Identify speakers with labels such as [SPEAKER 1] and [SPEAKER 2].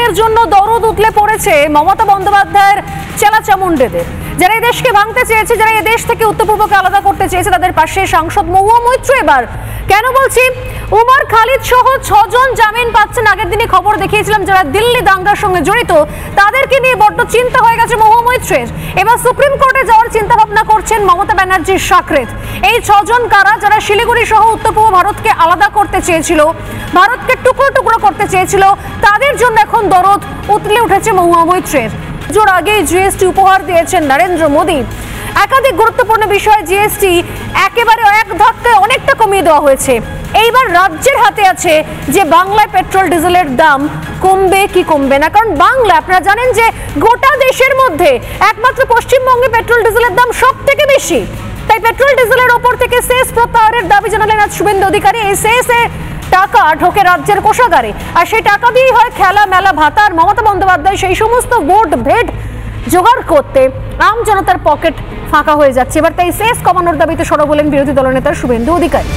[SPEAKER 1] ভাঙনের জন্য দরদ উতলে পড়েছে মমতা বন্দ্যোপাধ্যায়ের চেলাচামুন্ডেদের। যারা এই দেশকে ভাঙতে চেয়েছে, যারা এই দেশ থেকে উত্তর পূর্বকে আলাদা করতে চেয়েছে, তাদের পাশে সাংসদ মহুয়া মৈত্র। এবার কেন বলছি, উমর খালিদ সহ 6 জন জামিন পাচ্ছেন। আগের দিনে খবর দেখিয়েছিলাম যারা দিল্লি দাঙ্গার সঙ্গে জড়িত, তাদেরকে নিয়ে বড্ড চিন্তা হয়ে গেছে মহুয়া মৈত্রের। এবার সুপ্রিম কোর্টে যাওয়ার চিন্তা ভাবনা করছেন মমতা ব্যানার্জির সাকরেত। এই 6 জন কারা? যারা শিলিগুড়ি সহ উত্তর পূর্ব ভারতকে আলাদা করতে চেয়েছিল, ভারতকে টুকরো টুকরো করতে চেয়েছিল, তাদের জন্য এখন দরদ উতলে উঠেছে মহুয়া মৈত্রের। জোর আগে জিএসটি উপহার দিয়েছেন নরেন্দ্র মোদী। একাধিক গুরুত্বপূর্ণ বিষয় জিএসটি একেবারে এক ধাক্কায় অনেকটা কমিয়ে দেওয়া হয়েছে। এইবার রাজ্যের হাতে আছে যে বাংলায় পেট্রোল ডিজেলের দাম কমবে কি কমবে না। কারণ বাংলা, আপনারা জানেন যে গোটা দেশের মধ্যে একমাত্র পশ্চিমবঙ্গে পেট্রোল ডিজেলের দাম সব থেকে বেশি। তাই পেট্রোল ডিজেলের ওপর থেকে সেস প্রত্যাহারের দাবি জানালেন আজ শুভেন্দু অধিকারী। এই সেসে টাকা ঢোকে রাজ্যের কোষাগারে, আর সেই টাকা দিয়েই হয় খেলা, মেলা, ভাতা। আর মমতা বন্দ্যোপাধ্যায় সেই সমস্ত ভোট ভেট জোগাড় করতে আম জনতার পকেট ফাঁকা হয়ে যাচ্ছে। এবার তাই সেস কমানোর দাবিতে সরব হলেন বিরোধী দলনেতা শুভেন্দু অধিকারী।